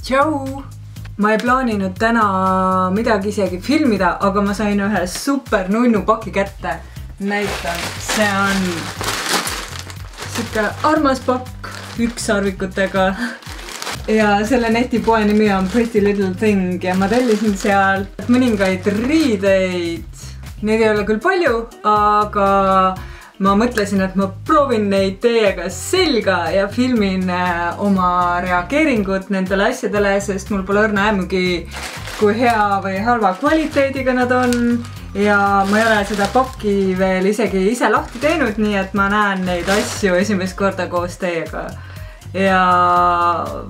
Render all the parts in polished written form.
Tšau! Ma ei plaaninud täna midagi isegi filmida, aga ma sain ühe super nunnu paki kätte. Näitan, see on siuke armas pakk ükssarvikutega. Ja selle netipoe nimi on Pretty Little Thing ja ma tellisin sealt mõningaid riideid. Neid ei ole küll palju, aga ma mõtlesin, et ma proovin neid teiega selga ja filmin oma reageeringut nendele asjadele, sest mul pole õrna aimugi, kui hea või halva kvaliteediga nad on. Ja ma ei ole seda pakki veel isegi ise lahti teinud, nii et ma näen neid asju esimest korda koos teiega. Ja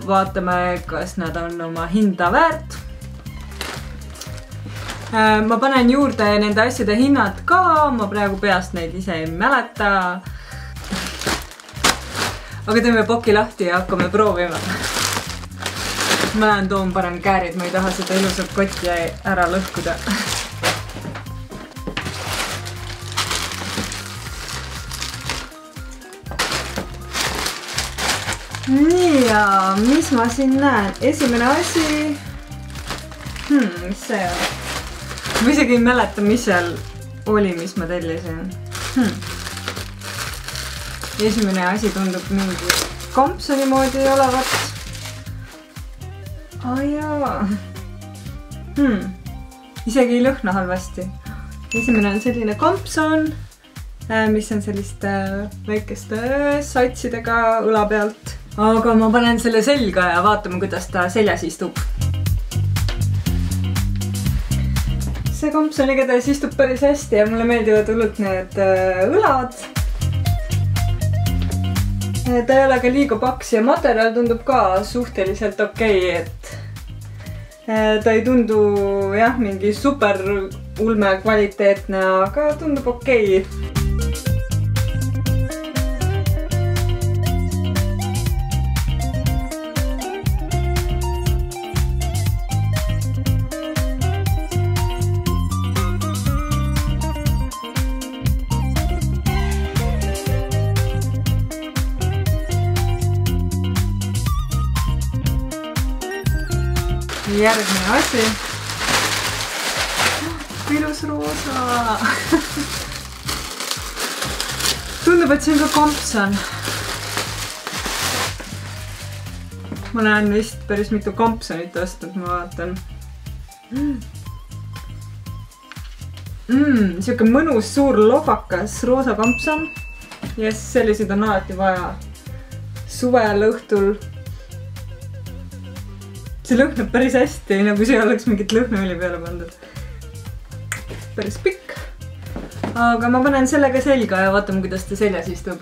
vaatame, kas nad on oma hinda väärt. Ma panen juurde nende asjade hinnad ka, ma praegu peast neid ise ei mäleta. Aga teeme paki lahti ja hakkame proovima. Ma lähen toon parem käärid, ma ei taha seda ilusat kotti ära lõhkuda. Nii ja mis ma siin näen? Esimene asi. Mis see on? Ma isegi ei mäleta, mis seal oli, mis ma tellisin. Esimene asi tundub mingi kampsoni moodi olevat. Jaa. Isegi ei lõhna halvasti. Esimene on selline kampson, mis on selliste väikeste satsidega õla pealt. Aga ma panen selle selga ja vaatame, kuidas ta seljas istub. See kampson igatahes istub päris hästi ja mulle meeldivad hullult need õlad. Ta ei ole ka liiga paks ja materjal tundub ka suhteliselt okei, et ta ei tundu jah, mingi super ulme kvaliteetne, aga tundub okei. Järgmine asi. Ilus roosa. Tundub, et see on ka kampson. Ma näen vist päris mitu kampsonit ostnud, ma vaatan. Siuke mõnus suur lohakas roosa kampson. Ja sellised on alati vaja suvel õhtul. See lõhnab päris hästi, nagu see oleks mingit lõhnaõli peale pandud. Päris pikk. Aga ma panen sellega selga ja vaatame, kuidas ta seljas istub.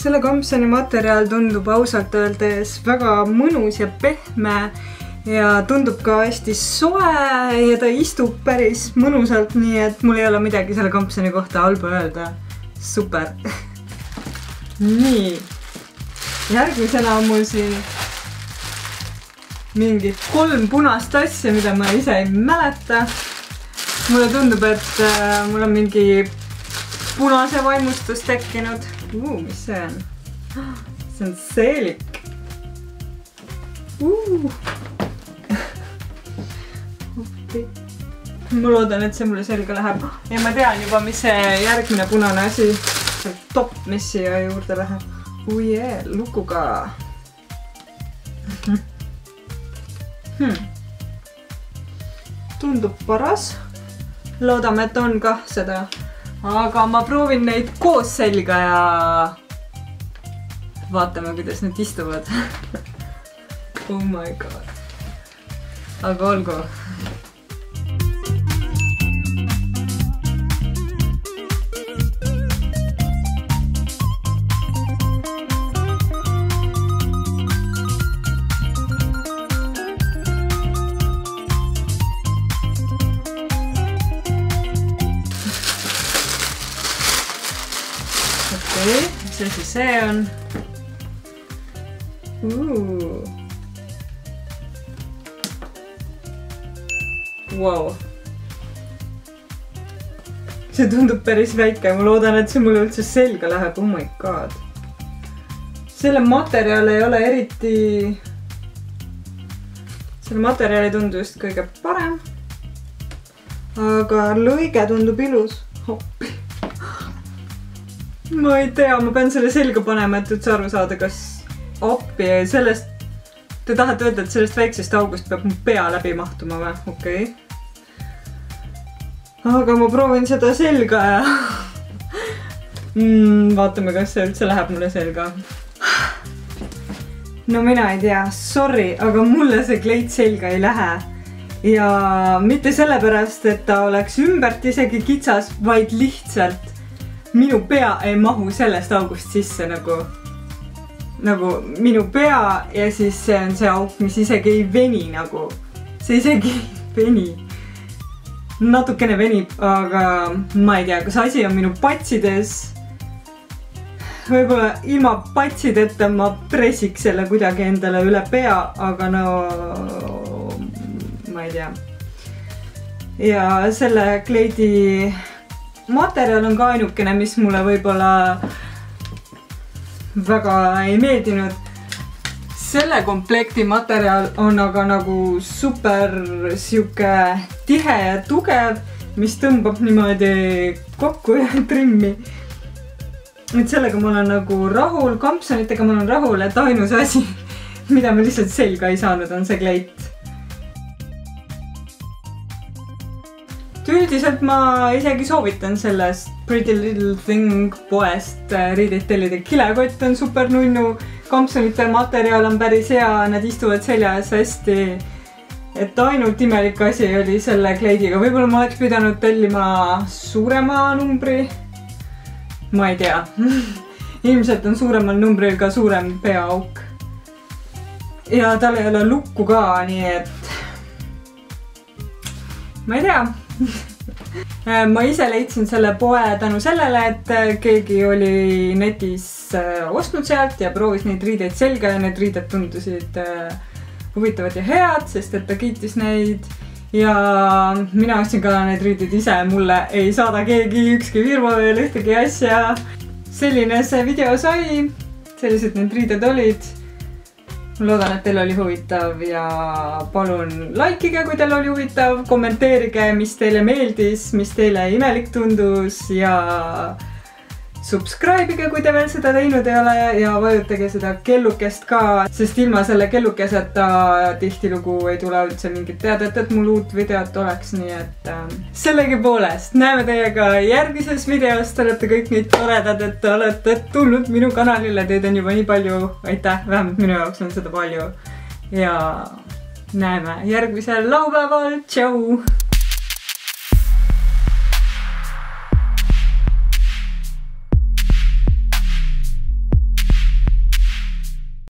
Selle kampsoni materjal tundub ausalt öeldes väga mõnus ja pehme ja tundub ka hästi soe ja ta istub päris mõnusalt, nii et mul ei ole midagi selle kampsoni kohta halba öelda. Super! Nii, järgmisena on mul siin mingi 3 punast asja, mida ma ise ei mäleta. Mulle tundub, et mul on mingi punase vaimustus tekkinud. Mis see on? See on seelik. Ma loodan, et see mulle selga läheb. Ja ma tean juba, mis see järgmine punane asi top, mis siia juurde läheb. Lukuga. Tundub paras. Loodame, et on kah seda. Aga ma proovin neid koos selga ja vaatame, kuidas need istuvad. Oh my god. Aga olgu. okei, mis asi see on? Wow. See tundub päris väike, ma loodan, et see mulle üldse selga läheb, oh my god. Selle materjal ei ole eriti... Selle materjal ei tundu just kõige parem. Aga lõige tundub ilus. Ma ei tea, ma pean selle selga panema, et üldse aru saada, kas appi sellest... Te tahate öelda, et sellest väiksest august peab mu pea läbi mahtuma või? Okei. Aga ma proovin seda selga ja... Vaatame, kas see üldse läheb mulle selga. No mina ei tea, sorry, aga mulle see kleit selga ei lähe. Ja mitte sellepärast, et ta oleks ümbert isegi kitsas, vaid lihtsalt minu pea ei mahu sellest august sisse nagu minu pea ja siis see on see auk, mis isegi ei veni nagu. See isegi ei veni. Natukene venib, aga ma ei tea, kas asi on minu patsides. Võib-olla ilma patsideta ma pressiks selle kuidagi endale üle pea, aga no ma ei tea. Ja selle kleidi materjal on ka ainukene, mis mulle võib-olla väga ei meeldinud. Selle komplekti materjal on aga nagu super siuke tihe ja tugev, mis tõmbab niimoodi kokku ja trimmi. Et sellega ma olen nagu rahul, kampsonitega ma olen rahul, et ainus asi, mida ma lihtsalt selga ei saanud, on see kleit. Üldiselt ma isegi soovitan sellest Pretty Little Thing poest riideid tellida. Kilekott on super nunnu, kampsonite materjal on päris hea, nad istuvad seljas hästi. Et ainult imelik asi oli selle kleidiga. Võib-olla ma oleks pidanud tellima suurema numbri. Ma ei tea. Ilmselt on suuremal numbril ka suurem peaauk. Ja tal ei ole lukku ka, nii et... Ma ei tea. Ma ise leidsin selle poe tänu sellele, et keegi oli netis ostnud sealt ja proovis neid riideid selga ja need riided tundusid huvitavad ja head, sest et ta kiitis neid. Ja mina ostsin ka need riided ise, mulle ei saada keegi ükski firma veel ühtegi asja. Selline see video sai, sellised need riided olid. Ma loodan, et teil oli huvitav ja palun likeige, kui teil oli huvitav, kommenteerige, mis teile meeldis, mis teile imelik tundus ja subscribe'ige, kui te veel seda teinud ei ole ja vajutage seda kellukest ka, sest ilma selle kellukeseta tihtilugu ei tule üldse mingit teadet, et mul uut videot oleks, nii et sellegipoolest näeme teiega järgmises videos, te olete kõik nii toredad, et te olete tulnud minu kanalile, teid on juba nii palju, aitäh, vähemalt minu jaoks on seda palju ja näeme järgmisel laupäeval, tšau!